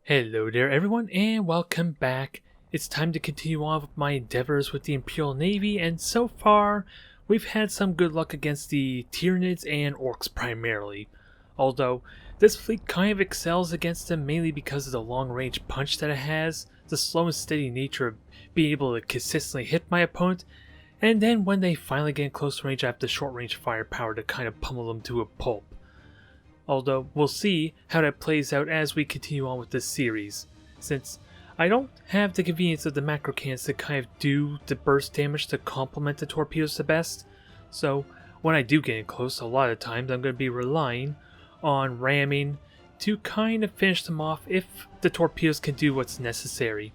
Hello there everyone and welcome back. It's time to continue on with my endeavors with the Imperial Navy, and so far we've had some good luck against the Tyranids and Orcs primarily. Although this fleet kind of excels against them mainly because of the long range punch that it has, the slow and steady nature of being able to consistently hit my opponent, and then when they finally get in close range I have the short range firepower to kind of pummel them to a pulp. Although we'll see how that plays out as we continue on with this series, since I don't have the convenience of the macro cannons to kind of do the burst damage to complement the torpedoes the best, so when I do get in close, a lot of times I'm going to be relying on ramming to kind of finish them off if the torpedoes can do what's necessary.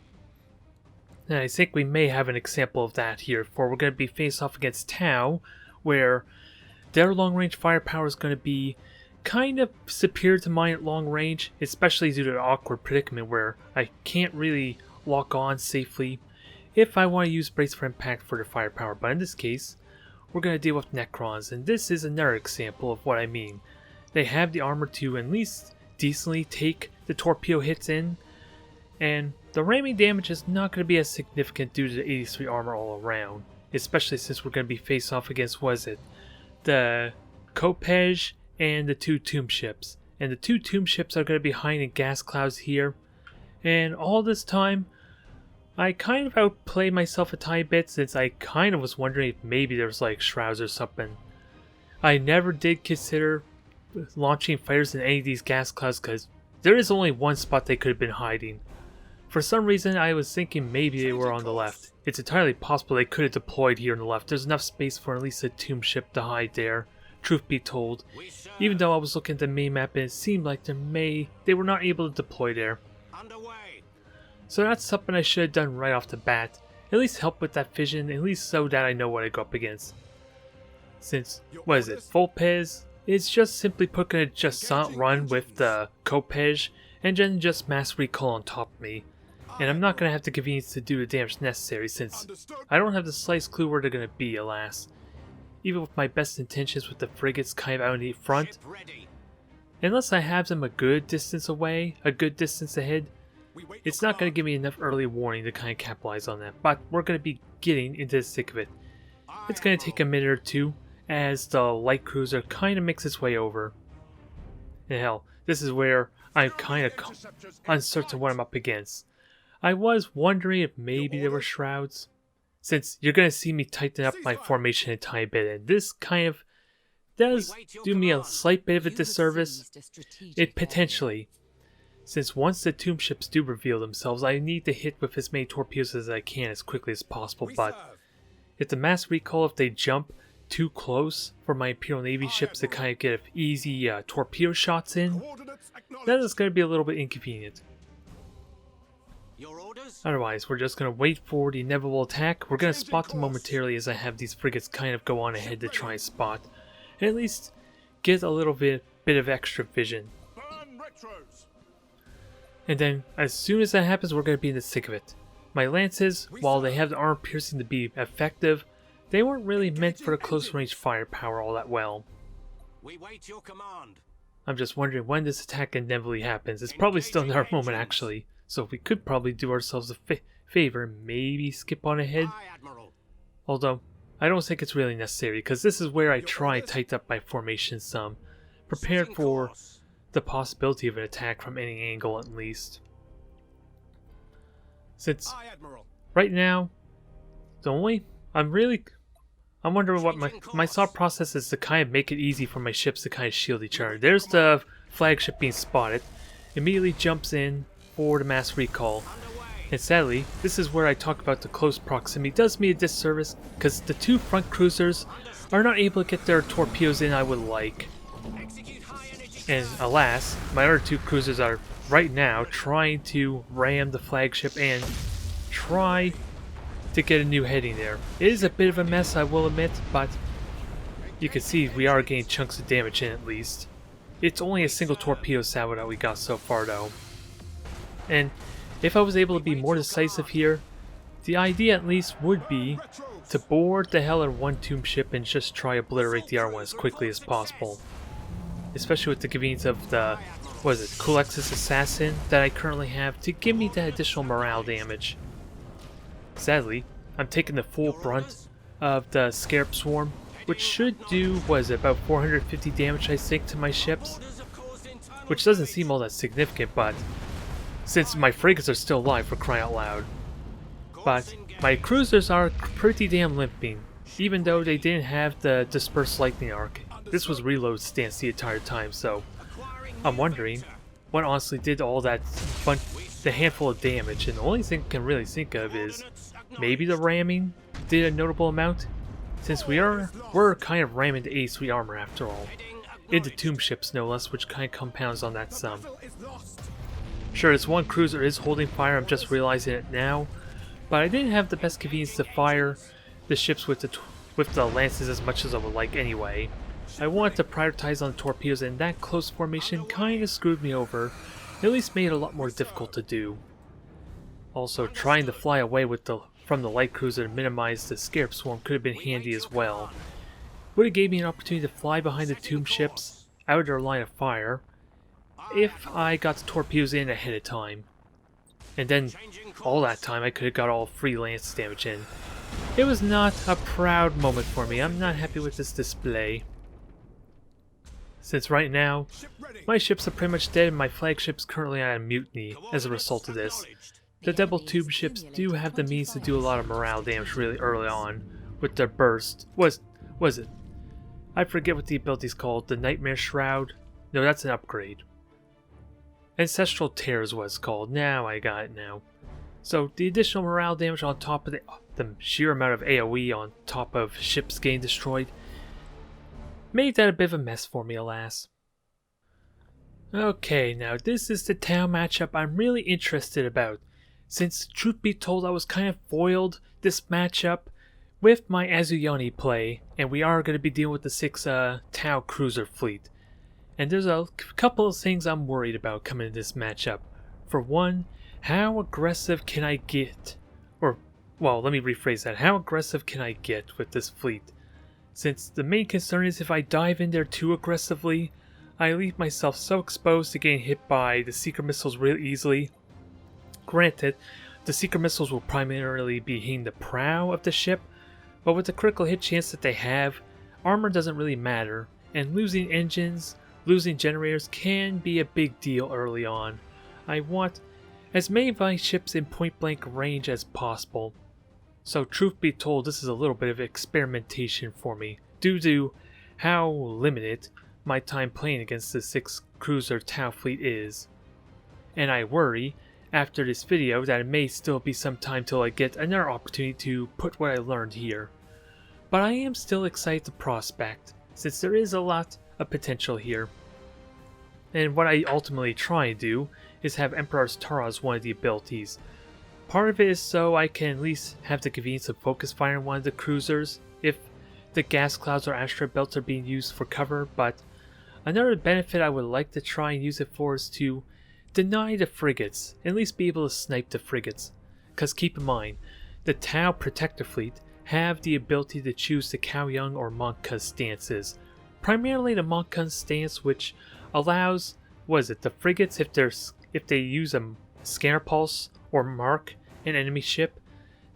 And I think we may have an example of that here, for we're going to be faced off against Tau, where their long range firepower is going to be kind of superior to mine at long range, especially due to the awkward predicament where I can't really lock on safely if I want to use brace for impact for the firepower. But in this case, we're going to deal with Necrons, and this is another example of what I mean. They have the armor to at least decently take the torpedo hits in, and the ramming damage is not going to be as significant due to the 83 armor all around, especially since we're going to be faced off against, the Kopej and the two tomb ships. And the two tomb ships are going to be hiding in gas clouds here. And all this time, I kind of outplayed myself a tiny bit, since I kind of was wondering if maybe there's like shrouds or something. I never did consider launching fighters in any of these gas clouds because there is only one spot they could have been hiding. For some reason I was thinking maybe they were on the left. It's entirely possible they could have deployed here on the left. There's enough space for at least a tomb ship to hide there, truth be told, even though I was looking at the main map and it seemed like they were not able to deploy there. So that's something I should have done right off the bat, at least help with that vision, at least so that I know what I go up against. Since, Volpez is just simply put going to just silent run with the Kopej and then just mass recall on top of me. And I'm not going to have the convenience to do the damage necessary, since I don't have the slightest clue where they're going to be, alas. Even with my best intentions with the frigates kind of out in the front, unless I have them a good distance away, a good distance ahead, it's not going to give me enough early warning to kind of capitalize on that. But we're going to be getting into the thick of it. It's going to take a minute or two as the light cruiser kind of makes its way over. And hell, this is where I'm kind of uncertain what I'm up against. I was wondering if maybe there were shrouds, since you're going to see me tighten up my formation a tiny bit, and this kind of does do me a slight bit of a disservice. It potentially, since once the tomb ships do reveal themselves, I need to hit with as many torpedoes as I can as quickly as possible, but if the mass recall, if they jump too close for my Imperial Navy ships to kind of get easy torpedo shots in, that is going to be a little bit inconvenient. Otherwise, we're just going to wait for the inevitable attack. We're going to spot them momentarily as I have these frigates kind of go on ahead to try and spot, and at least get a little bit of extra vision. And then, as soon as that happens, we're going to be in the thick of it. My lances, while they have the armor piercing to be effective, they weren't really meant for the close range firepower all that well. I'm just wondering when this attack inevitably happens. It's probably still in our moment actually. So we could probably do ourselves a favor and maybe skip on ahead. Although, I don't think it's really necessary, because this is where I try and tighten up my formation some, prepared for the possibility of an attack from any angle at least. Since, right now, I'm wondering what my thought process is to kind of make it easy for my ships to kind of shield each other. There's the flagship being spotted, immediately jumps in for the mass recall, and sadly this is where I talk about the close proximity does me a disservice, because the two front cruisers are not able to get their torpedoes in I would like, and alas my other two cruisers are right now trying to ram the flagship and try to get a new heading there. It is a bit of a mess, I will admit, but you can see we are getting chunks of damage in at least. It's only a single torpedo salvo that we got so far though. And if I was able to be more decisive here, the idea at least would be to board the hell out of one tomb ship and just try to obliterate the other one as quickly as possible. Especially with the convenience of the Kulex's Assassin that I currently have to give me that additional morale damage. Sadly, I'm taking the full brunt of the Scarab Swarm, which should do, about 450 damage I think to my ships, which doesn't seem all that significant, but since my frigates are still alive, for crying out loud. But my cruisers are pretty damn limping, even though they didn't have the Dispersed Lightning Arc. This was reload stance the entire time, so I'm wondering what honestly did all that the handful of damage, and the only thing I can really think of is maybe the ramming did a notable amount, since we're kind of ramming the A3 armor after all. Into tomb ships no less, which kind of compounds on that sum. Sure, this one cruiser is holding fire, I'm just realizing it now, but I didn't have the best convenience to fire the ships with the lances as much as I would like anyway. I wanted to prioritize on torpedoes, and that close formation kinda screwed me over, at least made it a lot more difficult to do. Also, trying to fly away from the light cruiser to minimize the Scarab Swarm could have been handy as well. Would have gave me an opportunity to fly behind the tomb ships out of their line of fire if I got the torpedoes in ahead of time. And then all that time I could have got all free lance damage in. It was not a proud moment for me. I'm not happy with this display. Since right now, my ships are pretty much dead and my flagship's currently on a mutiny as a result of this. The double tube ships do have the means to do a lot of morale damage really early on with their burst. Was it? I forget what the ability's called. The Nightmare Shroud? No, that's an upgrade. Ancestral Tears was called. Now I got it now. So the additional morale damage on top of the sheer amount of AoE on top of ships getting destroyed made that a bit of a mess for me, alas. Okay, now this is the town matchup I'm really interested about, since truth be told I was kind of foiled this matchup with my Azuyani play, and we are going to be dealing with the 6 Tau cruiser fleet. And there's a couple of things I'm worried about coming into this matchup. For one, how aggressive can I get? Or, well, let me rephrase that. How aggressive can I get with this fleet? Since the main concern is if I dive in there too aggressively, I leave myself so exposed to getting hit by the Seeker missiles real easily. Granted, the Seeker missiles will primarily be hitting the prow of the ship, but with the critical hit chance that they have, armor doesn't really matter, and losing engines, losing generators can be a big deal early on. I want as many of my ships in point blank range as possible. So truth be told, this is a little bit of experimentation for me, due to how limited my time playing against the 6 cruiser Tau fleet is. And I worry, after this video, that it may still be some time till I get another opportunity to put what I learned here. But I am still excited to prospect, since there is a lot of potential here. And what I ultimately try and do is have Emperor's Tara as one of the abilities. Part of it is so I can at least have the convenience of focus firing one of the cruisers if the gas clouds or asteroid belts are being used for cover, but another benefit I would like to try and use it for is to deny the frigates, at least be able to snipe the frigates. Because keep in mind, the Tau Protector Fleet have the ability to choose the Kaoyang or Monka stances. Primarily the Monka stance, which allows, the frigates, if they use a scanner pulse or mark an enemy ship,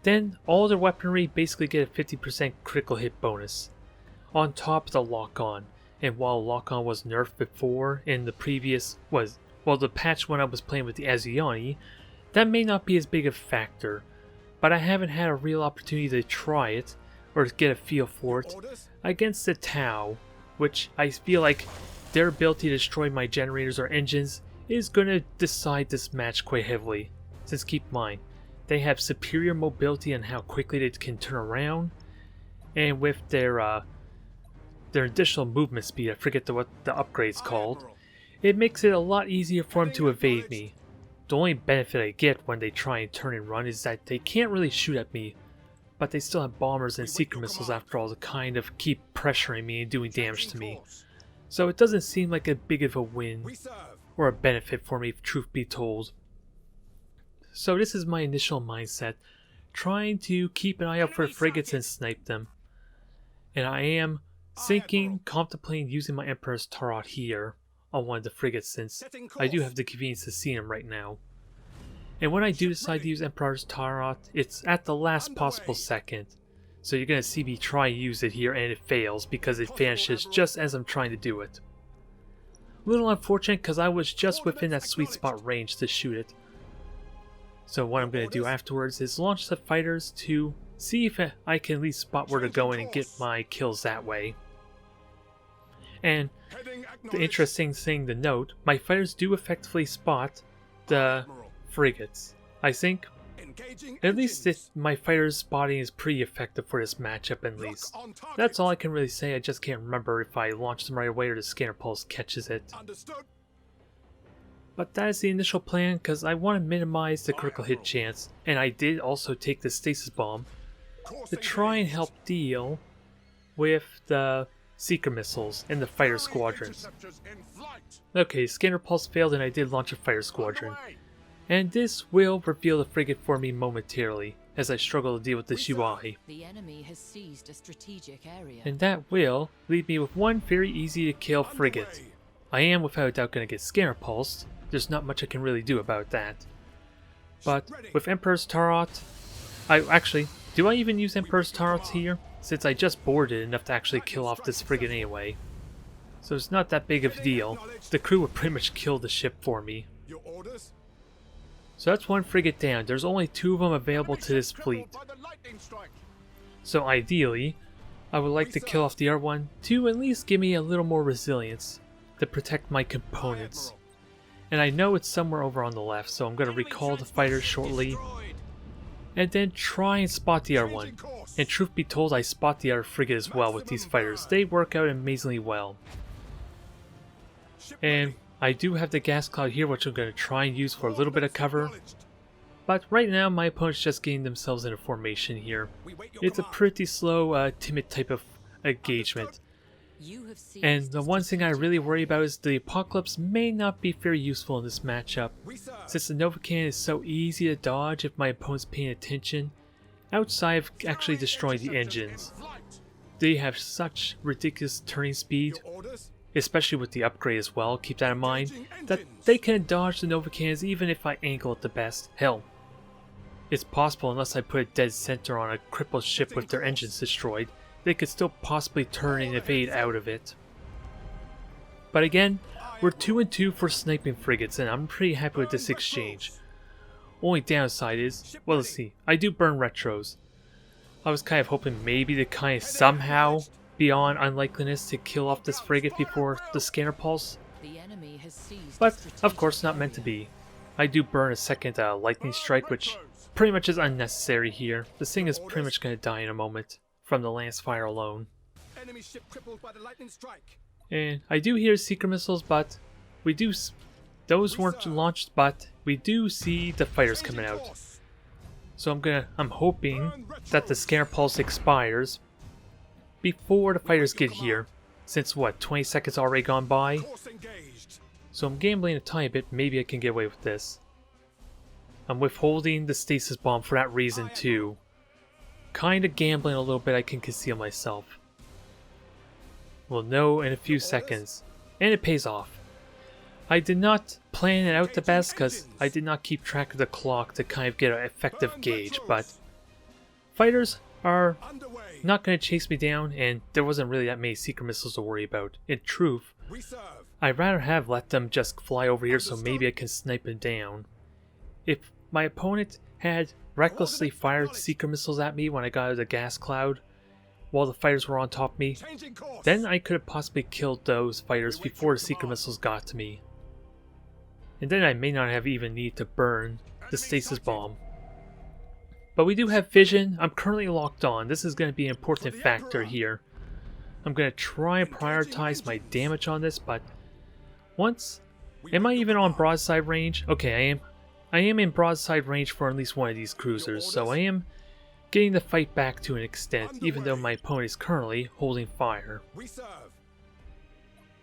then all their weaponry basically get a 50% critical hit bonus. On top of the lock-on, and while lock-on was nerfed before in the previous, the patch when I was playing with the Azuyani, that may not be as big a factor, but I haven't had a real opportunity to try it, or to get a feel for it, against the Tau, which I feel like their ability to destroy my generators or engines is going to decide this match quite heavily. Since keep in mind, they have superior mobility and how quickly they can turn around, and with their additional movement speed, I forget what the upgrade's called, it makes it a lot easier for them to evade me. The only benefit I get when they try and turn and run is that they can't really shoot at me, but they still have bombers and seeker missiles after all to kind of keep pressuring me and doing damage to me. So it doesn't seem like a big of a win or a benefit for me, if truth be told. So this is my initial mindset, trying to keep an eye out for frigates and snipe them. And I am contemplating using my Emperor's Tarot here on one of the frigates since I do have the convenience to see them right now. And when I do decide to use Emperor's Tarot, it's at the last possible second. So you're going to see me try and use it here and it fails because it vanishes just as I'm trying to do it. A little unfortunate because I was just within that sweet spot range to shoot it. So what I'm going to do afterwards is launch the fighters to see if I can at least spot where to go in and get my kills that way. And the interesting thing to note, my fighters do effectively spot the frigates. I think at least my fighter's spotting is pretty effective for this matchup at least. That's all I can really say. I just can't remember if I launched them right away or the scanner pulse catches it. But that is the initial plan because I want to minimize the critical hit chance, and I did also take the stasis bomb to try and help deal with the seeker missiles and the fighter squadrons. Okay, scanner pulse failed and I did launch a fighter squadron. And this will reveal the frigate for me momentarily as I struggle to deal with this UI. The enemy has seized a strategic area. And that will leave me with one very easy to kill frigate. I am without a doubt going to get scanner pulsed. There's not much I can really do about that. But with Emperor's Tarot, do I even use Emperor's Tarot here? Since I just boarded enough to actually kill off this frigate anyway. So it's not that big of a deal. The crew would pretty much kill the ship for me. So that's one frigate down. There's only 2 of them available to this fleet. So ideally, I would like to kill off the other one to at least give me a little more resilience to protect my components. And I know it's somewhere over on the left, so I'm going to recall the fighters shortly. And then try and spot the other one. And truth be told, I spot the other frigate as well with these fighters. They work out amazingly well. And I do have the gas cloud here, which I'm going to try and use for a little bit of cover. But right now, my opponent's just getting themselves into formation here. It's a pretty slow, timid type of engagement. And the one thing I really worry about is the Apocalypse may not be very useful in this matchup, since the Nova Cannon is so easy to dodge if my opponent's paying attention, outside of actually destroying the engines. They have such ridiculous turning speed, especially with the upgrade as well, keep that in mind, that they can dodge the Nova Cannons even if I angle it the best. Hell, it's possible unless I put a dead center on a crippled ship with their engines destroyed, they could still possibly turn and evade out of it. But again, we're 2-2 for sniping frigates, and I'm pretty happy with this exchange. Only downside is, well, let's see, I do burn retros. I was kind of hoping maybe to kind of somehow be on unlikeliness to kill off this frigate before the scanner pulse. But, of course, not meant to be. I do burn a second lightning strike, which pretty much is unnecessary here. This thing is pretty much going to die in a moment from the lance fire alone. And I do hear seeker missiles, but those weren't launched, but we do see the fighters coming out. So I'm hoping that the scanner pulse expires before the fighters get here, since what, 20 seconds already gone by? So I'm gambling a tiny bit, maybe I can get away with this. I'm withholding the stasis bomb for that reason too. Kinda gambling a little bit I can conceal myself. We'll know in a few seconds, and it pays off. I did not plan it out the best because I did not keep track of the clock to kind of get an effective gauge, but fighters are not going to chase me down, and there wasn't really that many seeker missiles to worry about. In truth, I'd rather have let them just fly over here so maybe I can snipe them down. If my opponent had recklessly fired seeker missiles at me when I got out of the gas cloud while the fighters were on top of me, then I could have possibly killed those fighters before the seeker missiles got to me. And then I may not have even needed to burn the stasis bomb. But we do have vision. I'm currently locked on. This is going to be an important factor here. I'm going to try and prioritize my damage on this, but once... Am I even on broadside range? Okay, I am. I am in broadside range for at least one of these cruisers, so I am getting the fight back to an extent, even though my opponent is currently holding fire.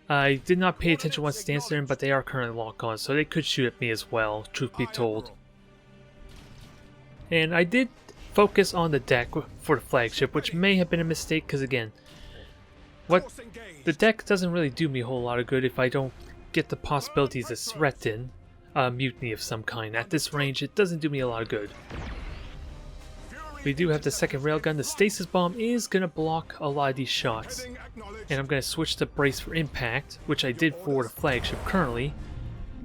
I did not pay attention once stands there, but they are currently locked on, so they could shoot at me as well, truth be told. And I did focus on the deck for the flagship, which may have been a mistake, because again, the deck doesn't really do me a whole lot of good if I don't get the possibilities to threaten a mutiny of some kind. At this range, it doesn't do me a lot of good. We do have the second railgun. The stasis bomb is going to block a lot of these shots. And I'm going to switch to brace for impact, which I did for the flagship currently,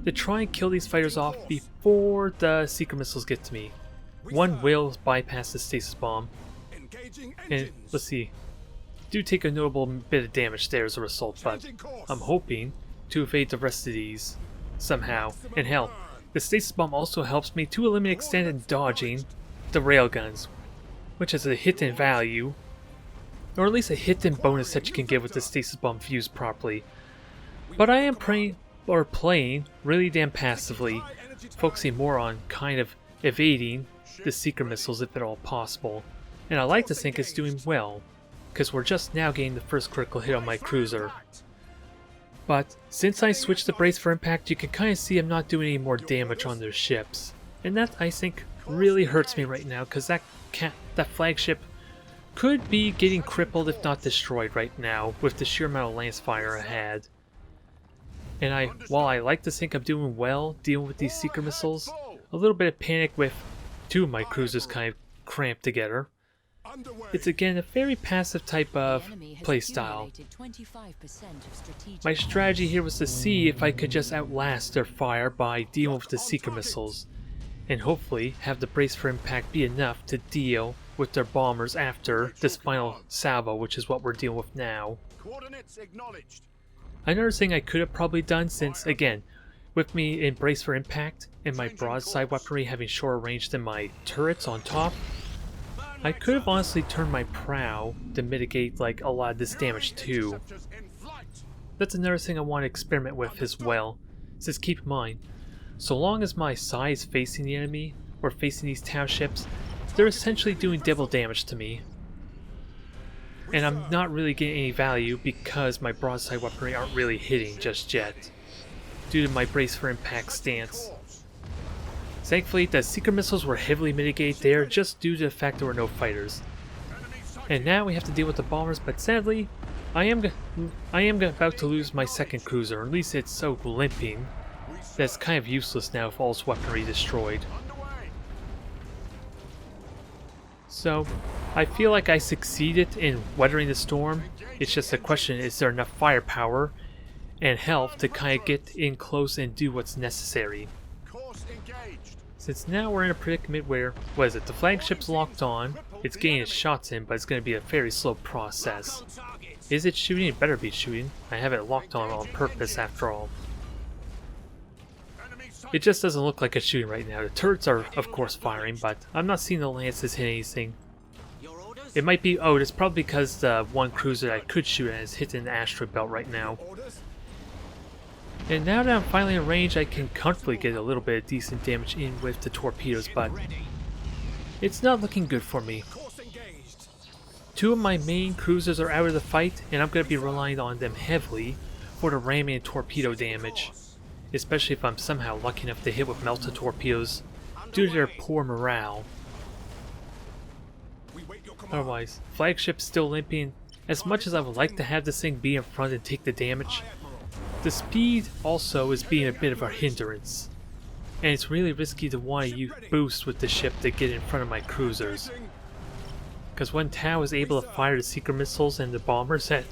to try and kill these fighters off before the seeker missiles get to me. One will bypass the stasis bomb. And let's see. Do take a notable bit of damage there as a result, but I'm hoping to evade the rest of these somehow. And hell, the stasis bomb also helps me to eliminate extended dodging the railguns, which has a hit-in value, or at least a hit-in bonus that you can get with the stasis bomb if used properly. But I am playing really damn passively, focusing more on kind of evading the seeker missiles if at all possible. And I like to think it's doing well, because we're just now getting the first critical hit on my cruiser. But since I switched to brace for impact, you can kind of see I'm not doing any more damage on their ships. And that, I think, really hurts me right now, because that flagship could be getting crippled if not destroyed right now with the sheer amount of lance fire I had. And while I like to think I'm doing well dealing with these seeker missiles, a little bit of panic with two of my cruisers kind of cramped together. It's again a very passive type of playstyle. My strategy here was to see if I could just outlast their fire by dealing with the seeker missiles, and hopefully have the brace for impact be enough to deal with their bombers after this final salvo, which is what we're dealing with now. Another thing I could have probably done, since again, with me in brace for impact and my broadside weaponry having shorter range than my turrets on top, I could have honestly turned my prow to mitigate like a lot of this damage too. That's another thing I want to experiment with as well, since keep in mind, so long as my side is facing the enemy, or facing these townships, they're essentially doing double damage to me. And I'm not really getting any value because my broadside weaponry aren't really hitting just yet, due to my brace for impact stance. Thankfully, the seeker missiles were heavily mitigated there just due to the fact there were no fighters. And now we have to deal with the bombers, but sadly, I am about to lose my second cruiser, or at least it's so limping that it's kind of useless now with all its weaponry destroyed. So, I feel like I succeeded in weathering the storm. It's just a question, is there enough firepower and health to kind of get in close and do what's necessary? Since now we're in a predicament where, what is it, the flagship's locked on, it's getting its shots in, but it's going to be a very slow process. Is it shooting? It better be shooting. I have it locked on purpose after all. It just doesn't look like it's shooting right now. The turrets are, of course, firing, but I'm not seeing the lances hit anything. It might be, oh, it's probably because the one cruiser that I could shoot at is hitting the asteroid belt right now. And now that I'm finally in range, I can comfortably get a little bit of decent damage in with the torpedoes, but it's not looking good for me. Two of my main cruisers are out of the fight, and I'm going to be relying on them heavily for the ramming and torpedo damage, especially if I'm somehow lucky enough to hit with melted torpedoes due to their poor morale. Otherwise, flagship's still limping. As much as I would like to have this thing be in front and take the damage, the speed also is being a bit of a hindrance, and it's really risky to want to boost with the ship to get in front of my cruisers. Because when Tau is able to fire the seeker missiles and the bombers at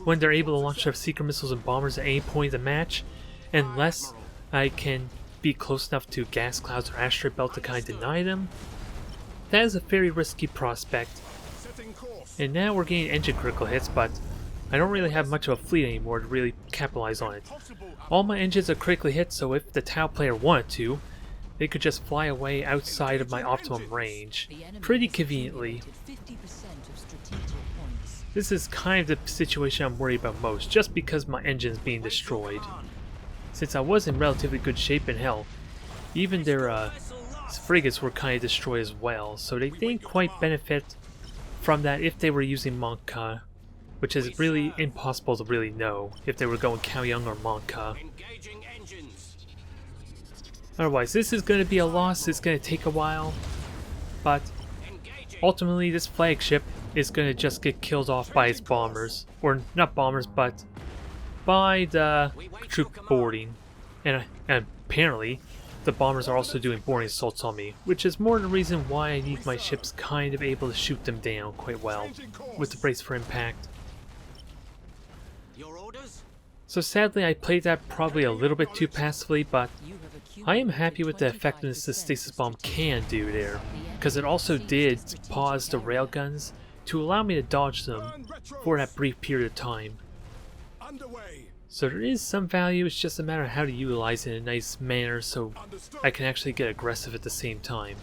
when they're able to launch their seeker missiles and bombers at any point in the match, unless I can be close enough to gas clouds or asteroid belt to kind of deny them, that is a very risky prospect. And now we're getting engine critical hits, but I don't really have much of a fleet anymore to really capitalize on it. All my engines are critically hit, so if the Tau player wanted to, they could just fly away outside of my optimum range, pretty conveniently. This is kind of the situation I'm worried about most, just because my engine's being destroyed. Since I was in relatively good shape, and hell, even their frigates were kind of destroyed as well, so they didn't quite benefit from that if they were using Monka, which is really impossible to really know if they were going Cao Yang or Monka. Otherwise, this is going to be a loss, it's going to take a while, but ultimately this flagship is going to just get killed off by its bombers. Or not bombers, but by the troop boarding. And apparently, the bombers are also doing boarding assaults on me, which is more the reason why I need my ships kind of able to shoot them down quite well with the brace for impact. So sadly, I played that probably a little bit too passively, but I am happy with the effectiveness the stasis bomb can do there, because it also did pause the railguns to allow me to dodge them for that brief period of time. So there is some value, it's just a matter of how to utilize it in a nice manner so I can actually get aggressive at the same time.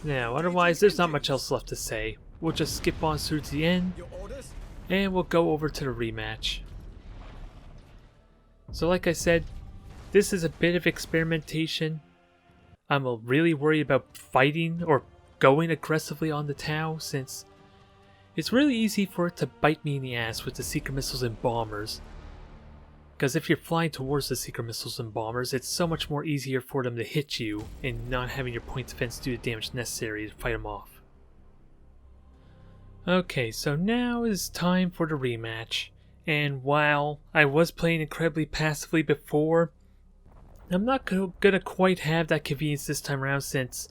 Now, otherwise there's not much else left to say. We'll just skip on through to the end, and we'll go over to the rematch. So like I said, this is a bit of experimentation. I'm really worried about fighting or going aggressively on the Tau, since it's really easy for it to bite me in the ass with the Seeker Missiles and Bombers. Because if you're flying towards the Seeker Missiles and Bombers, it's so much more easier for them to hit you and not having your point defense do the damage necessary to fight them off. Okay, so now is time for the rematch. And while I was playing incredibly passively before, I'm not gonna quite have that convenience this time around, since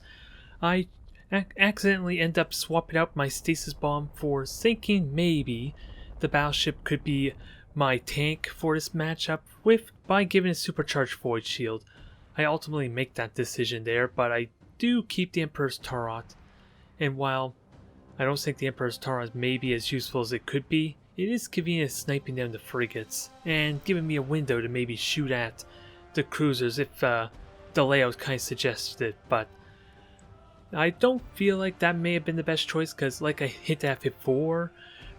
I accidentally end up swapping out my stasis bomb for thinking maybe the battleship could be my tank for this matchup by giving a supercharged void shield. I ultimately make that decision there, but I do keep the Emperor's Tarot, and while I don't think the Emperor's Tarot may be as useful as it could be, it is convenient sniping down the frigates and giving me a window to maybe shoot at the cruisers if the layout kind of suggested it, but I don't feel like that may have been the best choice, because like I hinted at before,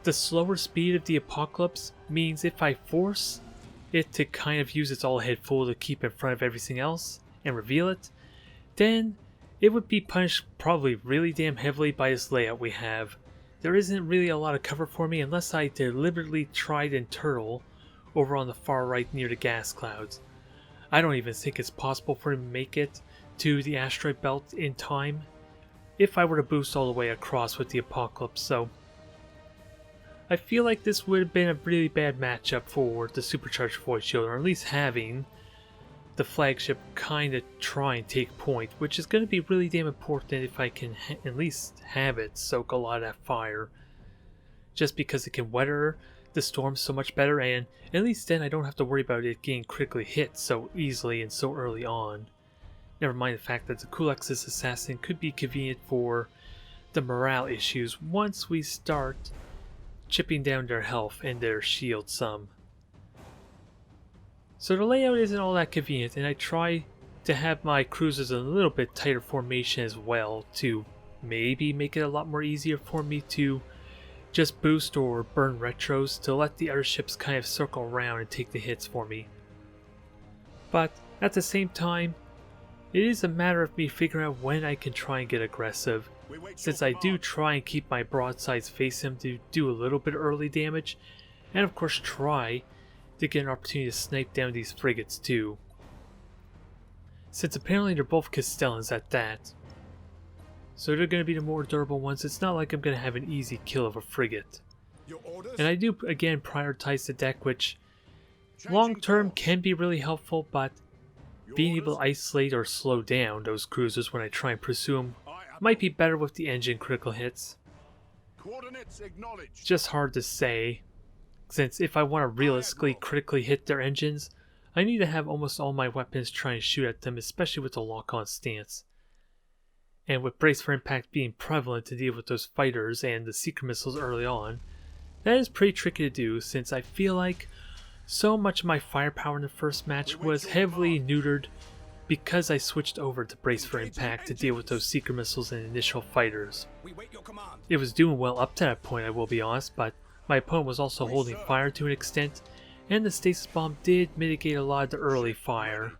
the slower speed of the Apocalypse means if I force it to kind of use its all-ahead full to keep in front of everything else and reveal it, then it would be punished probably really damn heavily by this layout we have. There isn't really a lot of cover for me unless I deliberately tried and turtle over on the far right near the gas clouds. I don't even think it's possible for him to make it to the asteroid belt in time if I were to boost all the way across with the Apocalypse, so I feel like this would have been a really bad matchup for the supercharged void shield, or at least having the flagship kind of try and take point, which is going to be really damn important if I can at least have it soak a lot of that fire, just because it can weather the storm so much better, and at least then I don't have to worry about it getting critically hit so easily and so early on. Never mind the fact that the Kulex's assassin could be convenient for the morale issues once we start chipping down their health and their shield some. So the layout isn't all that convenient, and I try to have my cruisers in a little bit tighter formation as well to maybe make it a lot more easier for me to just boost or burn retros to let the other ships kind of circle around and take the hits for me. But at the same time, it is a matter of me figuring out when I can try and get aggressive, since I do try and keep my broadsides facing them to do a little bit of early damage, and of course try to get an opportunity to snipe down these frigates too, since apparently they're both Castellans at that. So they're going to be the more durable ones. It's not like I'm going to have an easy kill of a frigate. And I do again prioritize the deck, which long term can be really helpful, but being able to isolate or slow down those cruisers when I try and pursue them might be better with the engine critical hits. It's just hard to say, since if I want to realistically critically hit their engines, I need to have almost all my weapons try and shoot at them, especially with the lock-on stance. And with brace for impact being prevalent to deal with those fighters and the Seeker missiles early on, that is pretty tricky to do, since I feel like so much of my firepower in the first match was heavily neutered because I switched over to brace for impact to deal with those Seeker missiles and initial fighters. It was doing well up to that point, I will be honest, but my opponent was also holding fire to an extent, and the stasis bomb did mitigate a lot of the early fire,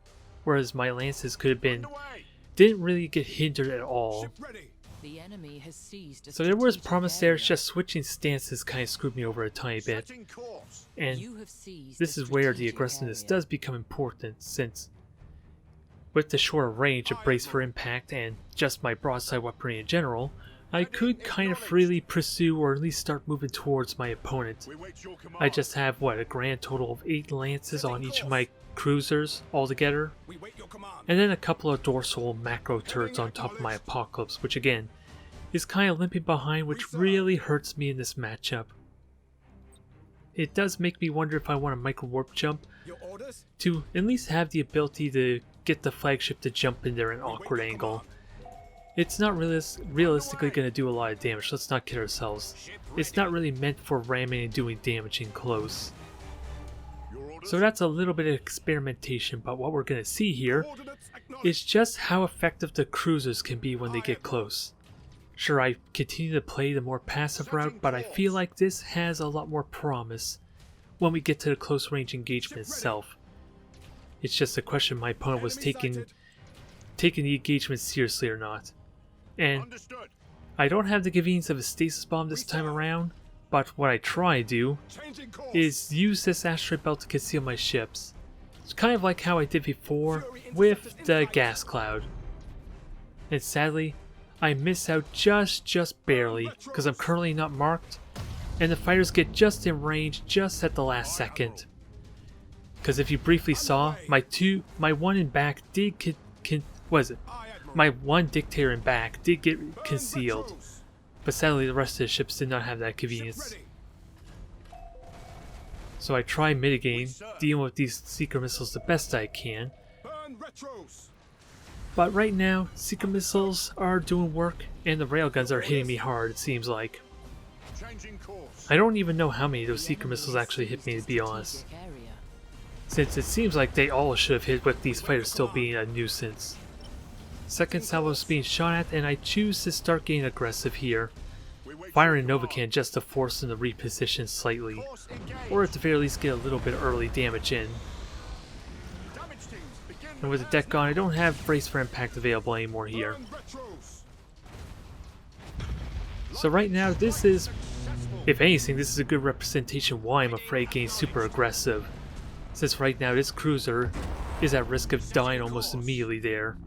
whereas my lances didn't really get hindered at all. The enemy has seized a So there was strategic promise there, area. it's just switching stances kind of screwed me over a tiny bit. And You have seized this a is where the strategic aggressiveness area. does become important, since With the shorter range of brace for impact and just my broadside weaponry in general, I could kind of freely pursue or at least start moving towards my opponent. I just have, what, a grand total of 8 lances on each of my cruisers altogether, and then a couple of dorsal macro turrets on top of my Apocalypse, which again, is kind of limping behind, which really hurts me in this matchup. It does make me wonder if I want to micro warp jump to at least have the ability to get the flagship to jump in there at an awkward angle. It's not realistically going to do a lot of damage, let's not kid ourselves. It's not really meant for ramming and doing damage in close. So that's a little bit of experimentation, but what we're going to see here is just how effective the cruisers can be when they get close. Sure, I continue to play the more passive route, but I feel like this has a lot more promise when we get to the close range engagement itself. It's just a question my opponent was taking the engagement seriously or not. And I don't have the convenience of a stasis bomb this time around, but what I try to do is use this asteroid belt to conceal my ships. It's kind of like how I did before with the gas cloud. And sadly, I miss out just barely because I'm currently not marked, and the fighters get just in range just at the last second. Because if you briefly saw, my one in back did my one dictator in back did get concealed, but sadly the rest of the ships did not have that convenience. So I try mitigating, dealing with these seeker missiles the best I can. But right now, seeker missiles are doing work, and the railguns are hitting me hard, it seems like. I don't even know how many of those seeker missiles actually hit me, to be honest, since it seems like they all should have hit with these fighters still being a nuisance. Second salvo is being shot at, and I choose to start getting aggressive here, firing Novacan just to force them to reposition slightly, or at the very least get a little bit of early damage in. And with the deck gone, I don't have brace for impact available anymore here. So right now, this is, if anything, this is a good representation why I'm afraid getting super aggressive, since right now this cruiser is at risk of dying almost immediately there.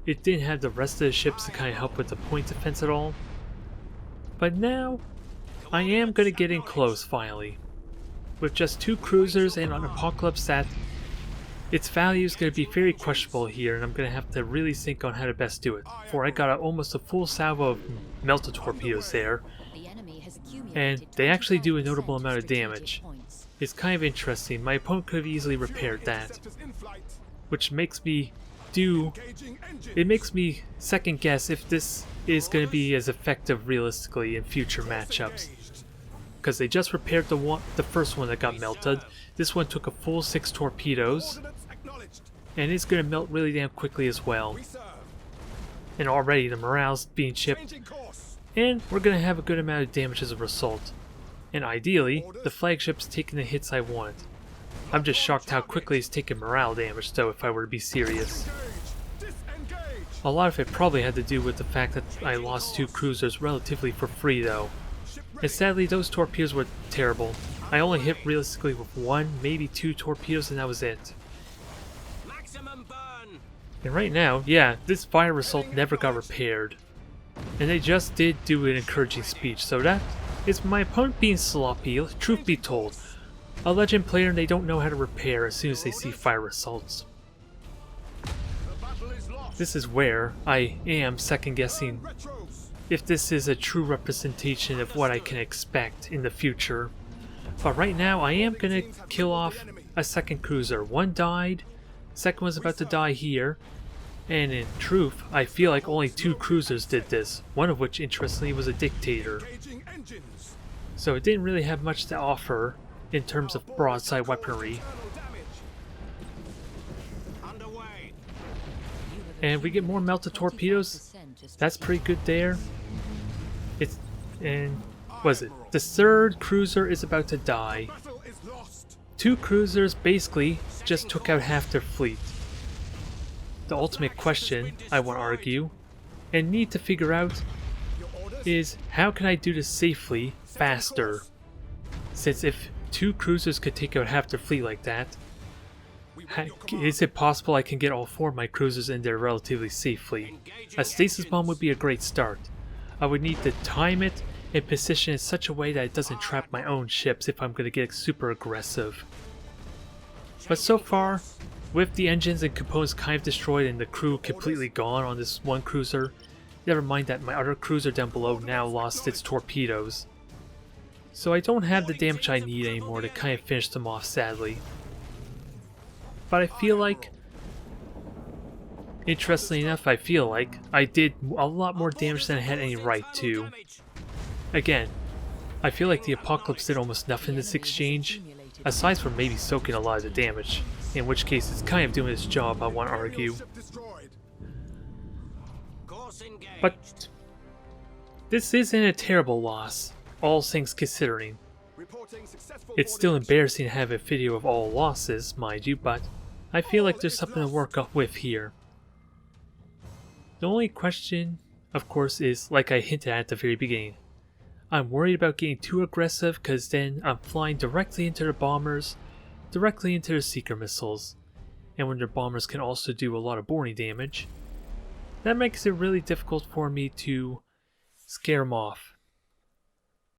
It didn't have the rest of the ships to kind of help with the point defense at all, but now I am going to get in close finally. With just 2 cruisers and an Apocalypse that its value is going to be very questionable here, and I'm going to have to really think on how to best do it. For I got almost a full salvo of melta torpedoes there, and they actually do a notable amount of damage. It's kind of interesting. My opponent could have easily repaired that, which makes me second guess if this is going to be as effective realistically in future matchups. Because they just repaired the first one that got melted. This one took a full 6 torpedoes, and it's going to melt really damn quickly as well. And already the morale's being chipped, and we're going to have a good amount of damage as a result. And ideally, the flagship's taking the hits I want. I'm just shocked how quickly it's taking morale damage though, if I were to be serious. A lot of it probably had to do with the fact that I lost 2 cruisers relatively for free though. And sadly those torpedoes were terrible. I only hit realistically with 1, maybe 2 torpedoes, and that was it. And right now, yeah, this fire result never got repaired. And they just did do an encouraging speech, so that is my opponent being sloppy, truth be told. A legend player, and they don't know how to repair as soon as they see fire results. This is where I am second guessing if this is a true representation of what I can expect in the future. But right now I am going to kill off a second cruiser. One died, second one's about to die here, and in truth I feel like only 2 cruisers did this, one of which interestingly was a dictator. So it didn't really have much to offer in terms of broadside weaponry. And we get more melted torpedoes. That's pretty good there. Was it? The 3rd cruiser is about to die. 2 cruisers basically just took out half their fleet. The ultimate question, I want to argue, and need to figure out, is how can I do this safely, faster? Since if 2 cruisers could take out half their fleet like that, Is it possible I can get all 4 of my cruisers in there relatively safely? A stasis bomb would be a great start. I would need to time it and position it in such a way that it doesn't trap my own ships if I'm going to get super aggressive. But so far, with the engines and components kind of destroyed and the crew completely gone on this one cruiser, never mind that my other cruiser down below now lost its torpedoes. So I don't have the damage I need anymore to kind of finish them off, sadly. But I feel like, interestingly enough, I feel like I did a lot more damage than I had any right to. Again, I feel like the Apocalypse did almost nothing in this exchange, aside from maybe soaking a lot of the damage, in which case it's kind of doing its job, I want to argue. But this isn't a terrible loss, all things considering. It's still embarrassing to have a video of all losses, mind you, but I feel like there's something to work up with here. The only question, of course, is like I hinted at the very beginning. I'm worried about getting too aggressive because then I'm flying directly into their bombers, directly into their seeker missiles, and when their bombers can also do a lot of boarding damage, that makes it really difficult for me to scare them off.